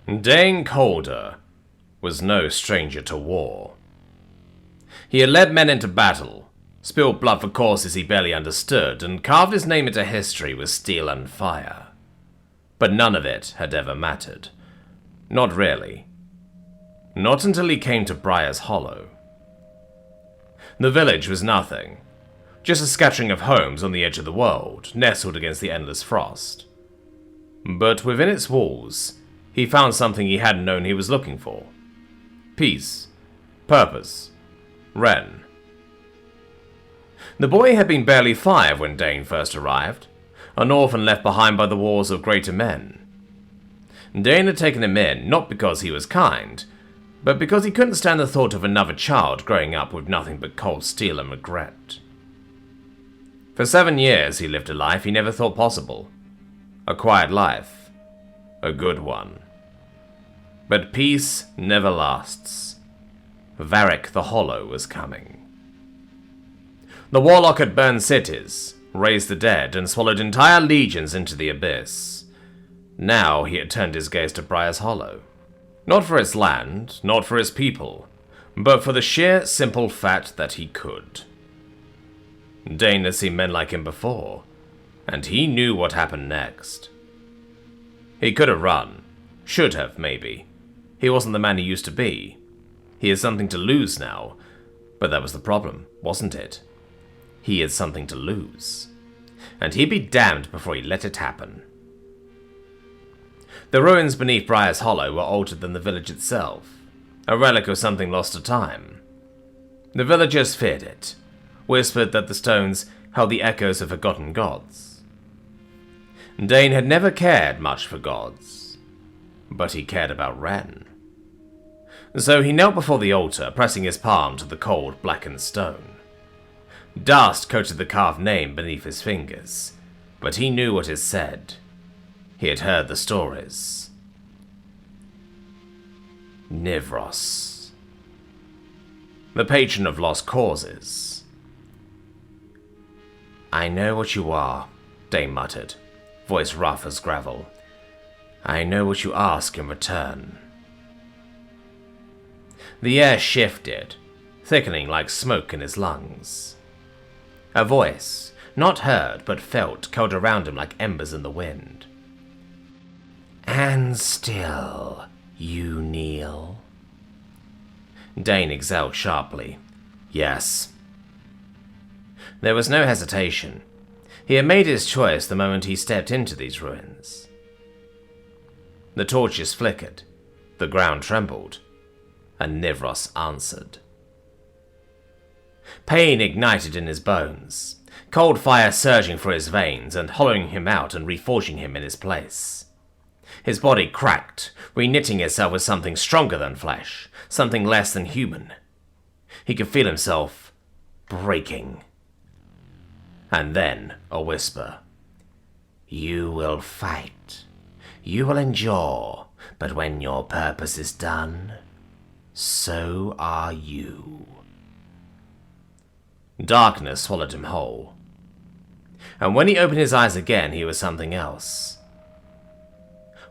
Dane Calder was no stranger to war. He had led men into battle, spilled blood for causes he barely understood, and carved his name into history with steel and fire. But none of it had ever mattered. Not really. Not until he came to Briar's Hollow. The village was nothing, just a scattering of homes on the edge of the world, nestled against the endless frost. But within its walls, he found something he hadn't known he was looking for. Peace. Purpose. Wren. The boy had been barely 5 when Dane first arrived, an orphan left behind by the wars of greater men. Dane had taken him in not because he was kind, but because he couldn't stand the thought of another child growing up with nothing but cold steel and regret. For 7 years he lived a life he never thought possible. A quiet life. A good one. But peace never lasts. Varric the Hollow was coming. The warlock had burned cities, raised the dead, and swallowed entire legions into the abyss. Now he had turned his gaze to Briar's Hollow. Not for its land, not for its people, but for the sheer, simple fact that he could. Dane had seen men like him before, and he knew what happened next. He could have run. Should have, maybe. He wasn't the man he used to be. He had something to lose now, but that was the problem, wasn't it? He had something to lose, and he'd be damned before he let it happen. The ruins beneath Briar's Hollow were older than the village itself, a relic of something lost to time. The villagers feared it, whispered that the stones held the echoes of forgotten gods. Dane had never cared much for gods, but he cared about Wren. So he knelt before the altar, pressing his palm to the cold, blackened stone. Dust coated the carved name beneath his fingers, but he knew what it said. He had heard the stories. Nivros. The patron of lost causes. "I know what you are," Dane muttered, voice rough as gravel. "I know what you ask in return." The air shifted, thickening like smoke in his lungs. A voice, not heard but felt, curled around him like embers in the wind. "And still, you kneel?" Dane exhaled sharply. Yes. There was no hesitation. He had made his choice the moment he stepped into these ruins. The torches flickered, the ground trembled, and Nivros answered. Pain ignited in his bones, cold fire surging through his veins and hollowing him out and reforging him in his place. His body cracked, reknitting itself with something stronger than flesh, something less than human. He could feel himself breaking. And then a whisper. "You will fight. You will endure, but when your purpose is done, so are you." Darkness swallowed him whole. And when he opened his eyes again, he was something else.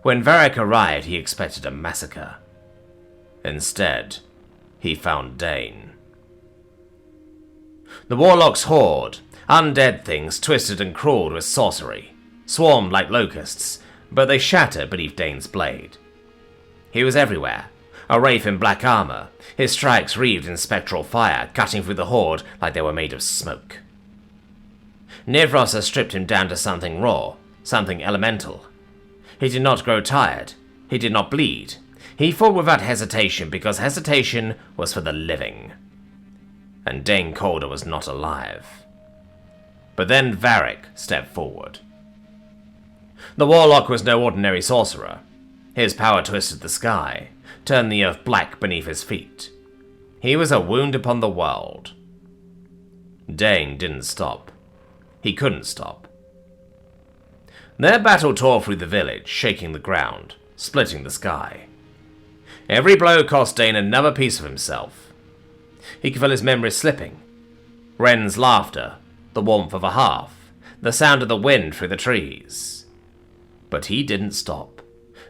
When Varric arrived, he expected a massacre. Instead, he found Dane. The warlock's horde, undead things twisted and crawled with sorcery, swarmed like locusts, but they shattered beneath Dane's blade. He was everywhere, a wraith in black armor, his strikes wreathed in spectral fire, cutting through the horde like they were made of smoke. Nivros had stripped him down to something raw, something elemental. He did not grow tired. He did not bleed. He fought without hesitation because hesitation was for the living. And Dane Calder was not alive. But then Varric stepped forward. The warlock was no ordinary sorcerer. His power twisted the sky, turned the earth black beneath his feet. He was a wound upon the world. Dane didn't stop. He couldn't stop. Their battle tore through the village, shaking the ground, splitting the sky. Every blow cost Dane another piece of himself. He could feel his memories slipping. Wren's laughter, the warmth of a hearth, the sound of the wind through the trees. But he didn't stop.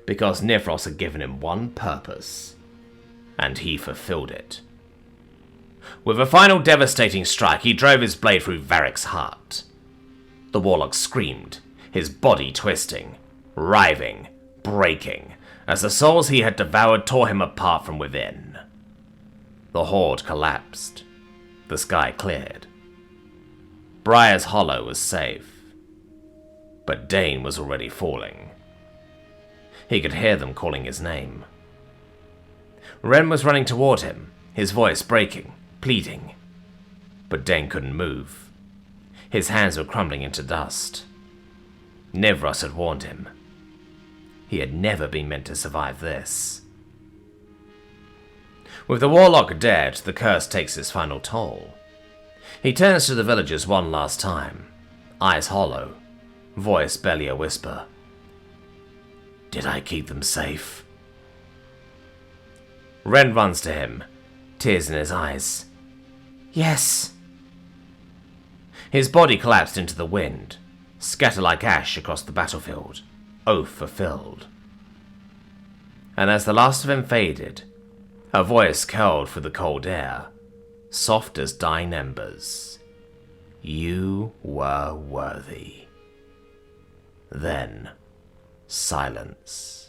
because Nivros had given him one purpose, and he fulfilled it. With a final devastating strike, he drove his blade through Varric's heart. The warlock screamed, his body twisting, writhing, breaking, as the souls he had devoured tore him apart from within. The horde collapsed. The sky cleared. Briar's Hollow was safe. But Dane was already falling. He could hear them calling his name. Ren was running toward him, his voice breaking, pleading. But Dane couldn't move. His hands were crumbling into dust. Nivros had warned him. He had never been meant to survive this. With the warlock dead, the curse takes its final toll. He turns to the villagers one last time, eyes hollow, voice barely a whisper. Did I keep them safe? Ren runs to him, tears in his eyes. Yes. His body collapsed into the wind, scattered like ash across the battlefield, oath fulfilled. And as the last of him faded, her voice curled through the cold air, soft as dying embers. You were worthy. Then, silence.